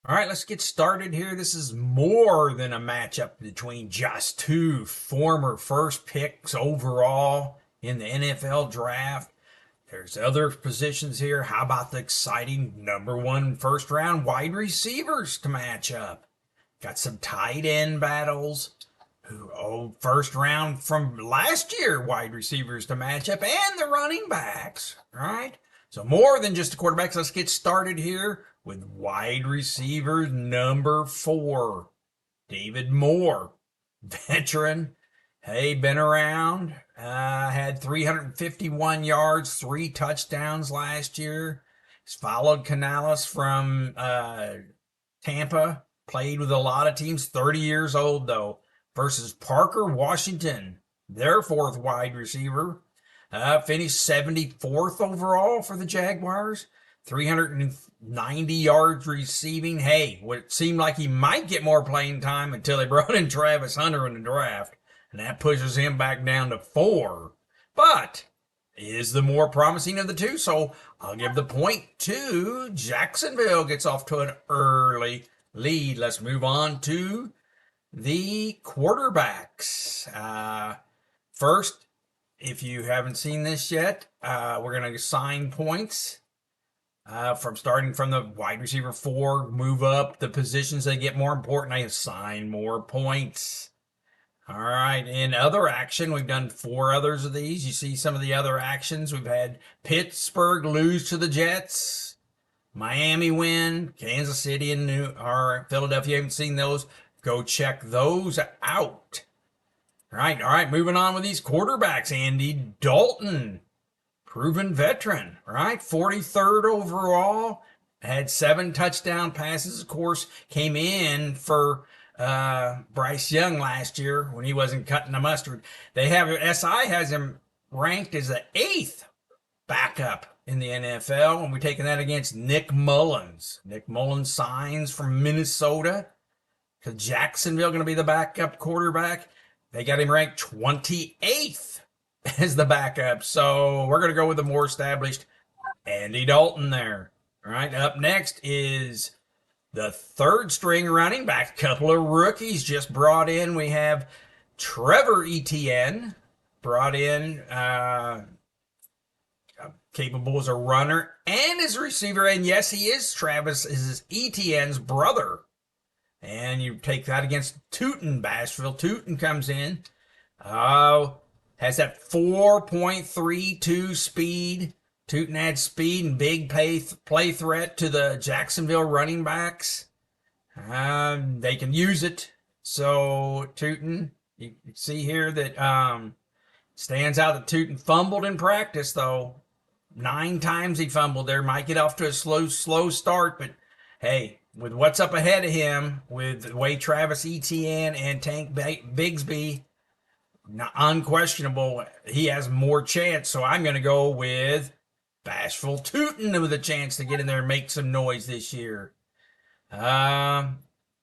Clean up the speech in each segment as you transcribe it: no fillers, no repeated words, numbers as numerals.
All right, let's get started here. This is more than a matchup between just two former first picks overall in the NFL draft. There's other positions here. How about the exciting number one first round wide receivers to match up? Got some tight end battles. First round from last year wide receivers to match up, and the running backs, right? So more than just the quarterbacks. Let's get started here with wide receiver number 4, David Moore, veteran. Hey, been around. Had 351 yards, 3 touchdowns last year. He's followed Canales from Tampa. Played with a lot of teams. 30 years old though. Versus Parker Washington, their 4th wide receiver. Finished 74th overall for the Jaguars. 390 yards receiving. Hey, what seemed like he might get more playing time until they brought in Travis Hunter in the draft. And that pushes him back down to 4. But is the more promising of the two. So I'll give the point to Jacksonville. Gets off to an early lead. Let's move on to the quarterbacks. First, if you haven't seen this yet, we're going to assign points from starting from the wide receiver 4, move up the positions they get more important. I assign more points. All right, in other action, we've done 4 others of these. You see some of the other actions. We've had Pittsburgh lose to the Jets, Miami win, Kansas City and Philadelphia. You haven't seen those. Go check those out. All right, moving on with these quarterbacks. Andy Dalton, proven veteran, right? 43rd overall, had 7 touchdown passes. Of course, came in for Bryce Young last year when he wasn't cutting the mustard. SI has him ranked as the 8th backup in the NFL, and we're taking that against Nick Mullins. Nick Mullins signs from Minnesota. Jacksonville going to be the backup quarterback. They got him ranked 28th as the backup. So we're going to go with the more established Andy Dalton there. All right, up next is the 3rd string running back. Couple of rookies just brought in. We have Trevor Etienne, brought in, capable as a runner and as a receiver. And yes, he is Etienne's brother. And you take that against Tootin, Bashville. Tootin comes in. Has that 4.32 speed. Tootin had speed and big play threat to the Jacksonville running backs. They can use it. So Tootin, you see here that stands out that Tootin fumbled in practice, though. 9 times he fumbled there. Might get off to a slow start, but hey, with what's up ahead of him, with the way Travis Etienne and Tank Bigsby, unquestionable, he has more chance. So I'm going to go with Bashful Tootin with a chance to get in there and make some noise this year. A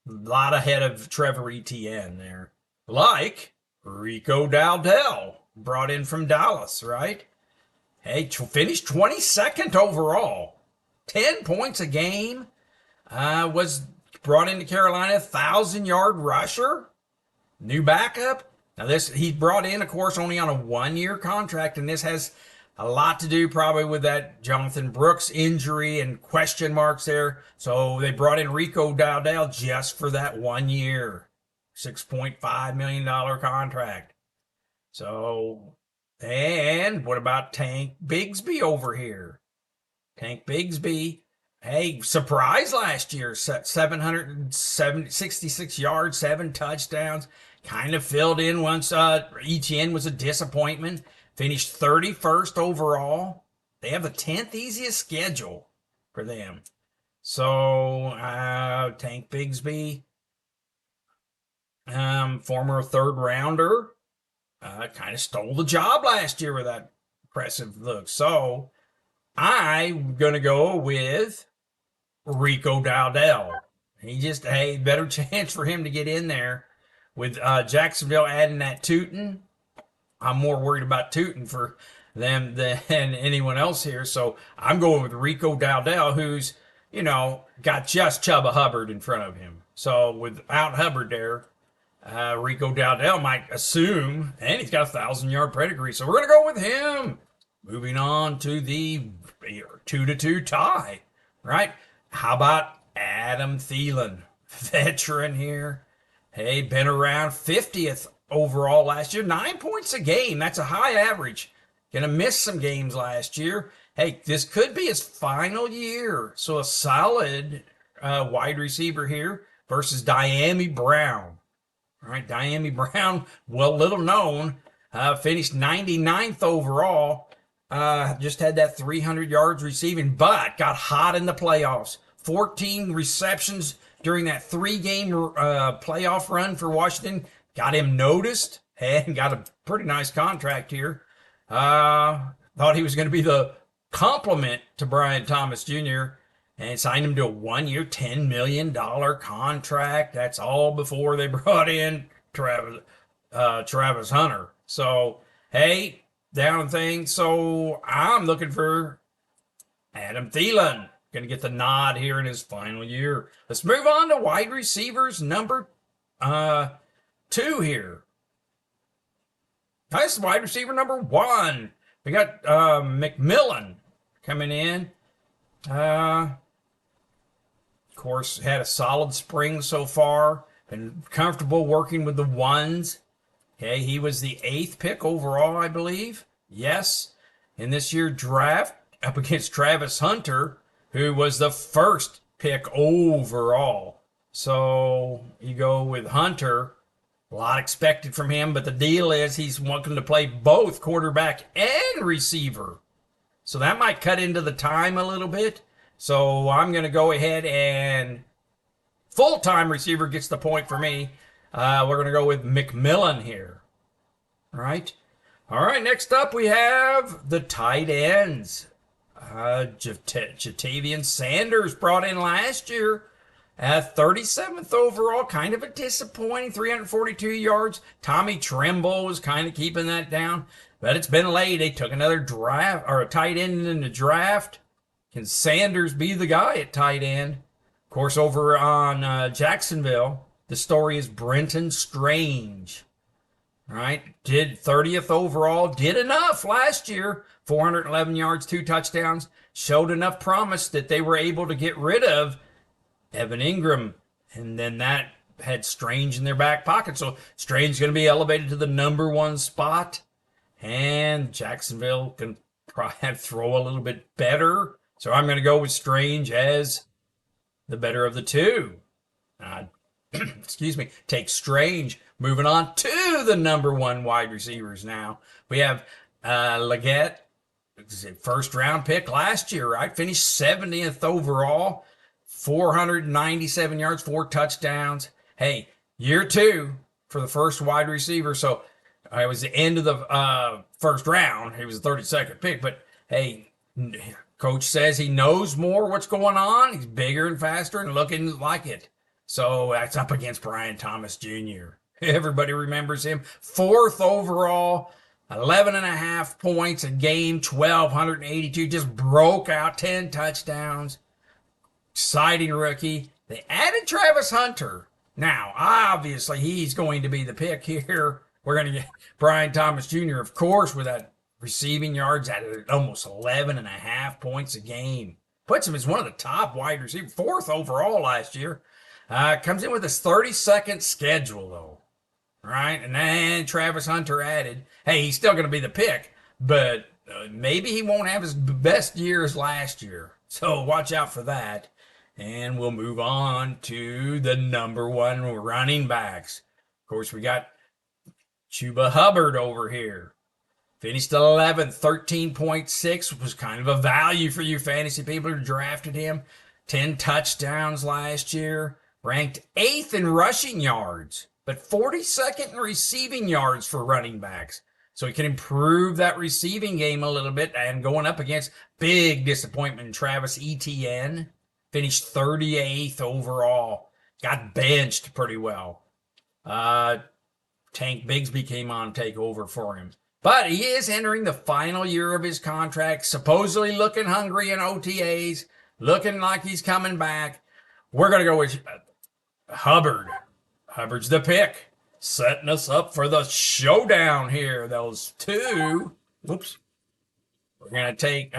lot ahead of Trevor Etienne there. Like Rico Dowdell, brought in from Dallas, right? Hey, finished 22nd overall. 10 points a game. Was brought into Carolina, 1,000-yard rusher, new backup. Now he brought in, of course, only on a 1-year contract, and this has a lot to do probably with that Jonathan Brooks injury and question marks there. So they brought in Rico Dowdell just for that 1 year, $6.5 million contract. So, and what about Tank Bigsby over here? Tank Bigsby. Hey, surprise last year, 766 yards, 7 touchdowns. Kind of filled in once Etienne was a disappointment. Finished 31st overall. They have the 10th easiest schedule for them. So, Tank Bigsby, former 3rd rounder, kind of stole the job last year with that impressive look. So, I'm going to go with Rico Dowdell. Better chance for him to get in there. With Jacksonville adding that Tootin, I'm more worried about Tootin for them than anyone else here. So I'm going with Rico Dowdell, who's got just Chuba Hubbard in front of him. So without Hubbard there, Rico Dowdell might assume, and he's got a 1,000-yard pedigree. So we're going to go with him. Moving on to the 2-2 tie, right? How about Adam Thielen, veteran here? Hey, been around 50th overall last year, 9 points a game. That's a high average. Gonna miss some games last year. Hey, this could be his final year. So a solid wide receiver here versus Diami Brown. All right, Diami Brown, well, little known, finished 99th overall. Just had that 300 yards receiving, but got hot in the playoffs. 14 receptions during that 3-game playoff run for Washington. Got him noticed and got a pretty nice contract here. Thought he was going to be the complement to Brian Thomas Jr. and signed him to a 1-year, $10 million contract. That's all before they brought in Travis Hunter. So, hey, down things. So I'm looking for Adam Thielen. Going to get the nod here in his final year. Let's move on to wide receivers number 2 here. Nice wide receiver number 1. We got McMillan coming in. Of course, had a solid spring so far. Been comfortable working with the ones. Okay, he was the 8th pick overall, I believe. Yes, in this year's draft up against Travis Hunter, who was the 1st pick overall. So you go with Hunter. A lot expected from him, but the deal is he's wanting to play both quarterback and receiver. So that might cut into the time a little bit. So I'm going to go ahead and full-time receiver gets the point for me. We're going to go with McMillan here. All right. All right, next up we have the tight ends. Jatavian Sanders brought in last year at 37th overall, kind of a disappointing, 342 yards. Tommy Tremble was kind of keeping that down, but it's been late. They took another draft or a tight end in the draft. Can Sanders be the guy at tight end? Of course, over on Jacksonville, the story is Brenton Strange. All right, did 30th overall, did enough last year, 411 yards, 2 touchdowns, showed enough promise that they were able to get rid of Evan Ingram, and then that had Strange in their back pocket. So Strange is going to be elevated to the number 1 spot, and Jacksonville can probably throw a little bit better. So I'm going to go with Strange as the better of the 2. Excuse me, take Strange. Moving on to the number 1 wide receivers now. We have Leggett, 1st round pick last year, right? Finished 70th overall, 497 yards, 4 touchdowns. Hey, year 2 for the 1st wide receiver. So it was the end of the 1st round. He was the 32nd pick. But hey, coach says he knows more what's going on. He's bigger and faster and looking like it. So that's up against Brian Thomas Jr. Everybody remembers him. 4th overall, 11.5 points a game, 1,282. Just broke out 10 touchdowns. Exciting rookie. They added Travis Hunter. Now, obviously, he's going to be the pick here. We're going to get Brian Thomas Jr., of course, with that receiving yards at almost 11.5 points a game. Puts him as one of the top wide receivers. 4th overall last year. Comes in with his 32nd schedule, though. Right? And then Travis Hunter added. Hey, he's still going to be the pick, but maybe he won't have his best year as last year. So watch out for that. And we'll move on to the number 1 running backs. Of course, we got Chuba Hubbard over here. Finished 11th, 13.6 was kind of a value for you fantasy people who drafted him. 10 touchdowns last year. Ranked 8th in rushing yards, but 42nd in receiving yards for running backs. So he can improve that receiving game a little bit, and going up against big disappointment in Travis Etienne. Finished 38th overall. Got benched pretty well. Tank Bigsby came on to take over for him. But he is entering the final year of his contract, supposedly looking hungry in OTAs. looking like he's coming back. We're going to go with Hubbard. Hubbard's the pick, setting us up for the showdown here. Those two. Whoops. We're going to take,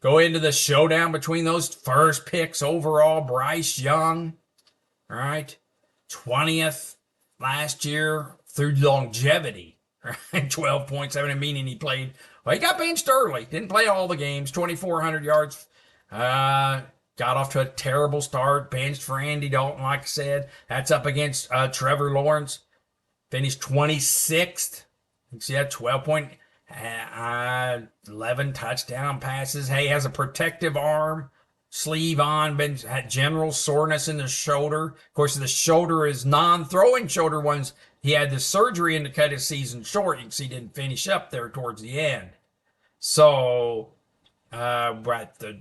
go into the showdown between those first picks overall. Bryce Young, all right, 20th last year through longevity, right? 12.7, meaning he played, well, he got benched early. Didn't play all the games, 2,400 yards. Got off to a terrible start, benched for Andy Dalton, like I said. That's up against Trevor Lawrence. Finished 26th. You see that 11 touchdown passes. Hey, has a protective arm, sleeve on, had general soreness in the shoulder. Of course, the shoulder is non-throwing shoulder ones. He had the surgery in to cut his season short. You can see he didn't finish up there towards the end. So, but the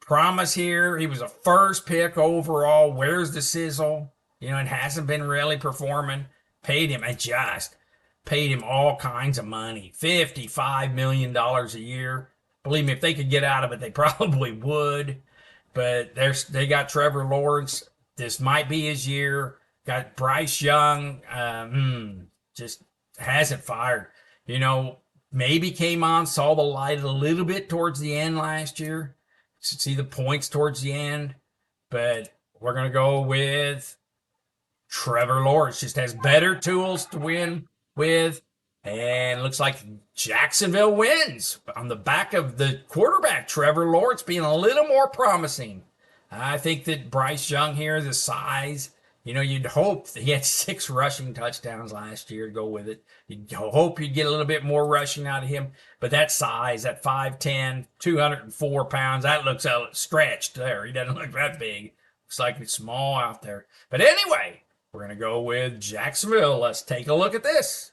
promise here, he was a first pick overall. Where's the sizzle? You know, it hasn't been really performing. Paid him all kinds of money, $55 million a year. Believe me, if they could get out of it, they probably would. But they got Trevor Lawrence. This might be his year. Got Bryce Young. Just hasn't fired. You know, maybe came on, saw the light a little bit towards the end last year. See the points towards the end. But we're going to go with Trevor Lawrence. Just has better tools to win with. And it looks like Jacksonville wins on the back of the quarterback, Trevor Lawrence, being a little more promising. I think that Bryce Young here, the size, you know, you'd hope that he had 6 rushing touchdowns last year to go with it. You'd hope you'd get a little bit more rushing out of him. But that size, that 5'10", 204 pounds, that looks stretched there. He doesn't look that big. Looks like it's small out there. But anyway, we're going to go with Jacksonville. Let's take a look at this.